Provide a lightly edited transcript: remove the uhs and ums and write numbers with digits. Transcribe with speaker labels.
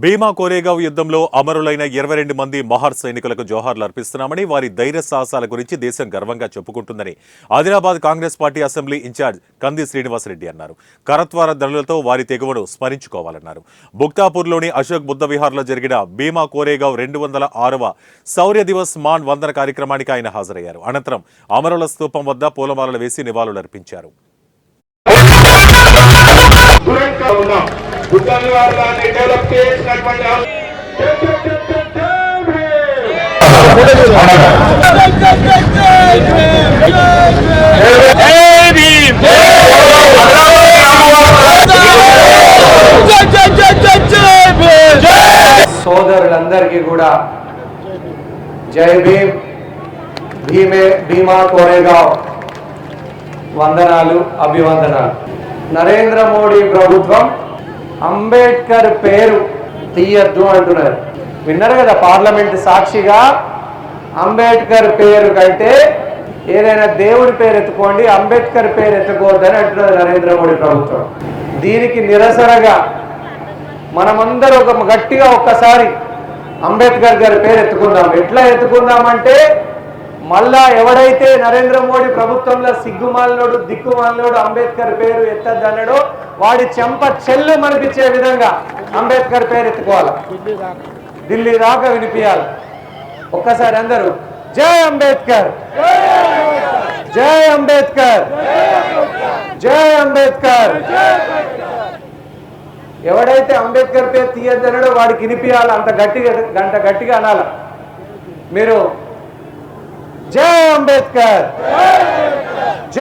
Speaker 1: భీమా కోరేగావ్ యుద్ధంలో అమరులైన 22 మంది మహార్ సైనికులకు జోహార్లు అర్పిస్తున్నామని, వారి ధైర్య సాహసాల గురించి దేశం గర్వంగా చెప్పుకుంటుందని Adilabad Congress party assembly incharge Kandi Srinivasa Reddy అన్నారు. కరత్వార దండులతో వారి తెగువను స్మరించుకోవాలన్నారు. బుక్తాపూర్లోని అశోక్ బుద్ధ విహార్లో జరిగిన భీమా కోరేగావ్ 206వ శౌర్య దివస్ మాన్ వందన కార్యక్రమానికి ఆయన హాజరయ్యారు. అనంతరం అమరుల స్తూపం వద్ద పూలమాలలు వేసి నివాళులర్పించారు.
Speaker 2: సోదరులందరికీ కూడా జై భీమ్, భీమా కోరేగావ్ వందనాలు, అభివందనాలు. నరేంద్ర మోడీ ప్రభుత్వం అంబేద్కర్ పేరు తీయద్దు అంటున్నారు. విన్నారు కదా, పార్లమెంట్ సాక్షిగా అంబేద్కర్ పేరు కంటే ఏదైనా దేవుడి పేరు ఎత్తుకోండి, అంబేద్కర్ పేరు ఎత్తుకోవద్దని అంటున్నారు నరేంద్ర మోడీ ప్రభుత్వం. దీనికి నిరసనగా మనమందరూ గట్టిగా ఒక్కసారి అంబేద్కర్ గారి పేరు ఎత్తుకుందాం. ఎట్లా ఎత్తుకుందామంటే, మళ్ళా ఎవడైతే నరేంద్ర మోడీ ప్రభుత్వంలో సిగ్గుమాలినోడు, దిక్కుమాలినోడు అంబేద్కర్ పేరు ఎత్తద్దన్నాడో వాడి చెంప చెల్లు మనిపించే విధంగా అంబేద్కర్ పేరు ఎత్తుకోవాలి, ఢిల్లీ దాకా వినిపించాలి. ఒక్కసారి అందరూ జై అంబేద్కర్, జై అంబేద్కర్, జై అంబేద్కర్. ఎవడైతే అంబేద్కర్ పేరు తీయద్దన్నాడో వాడికి వినిపించాలి, అంత గట్టిగా అనాలి. మీరు జై అంబేద్కర్.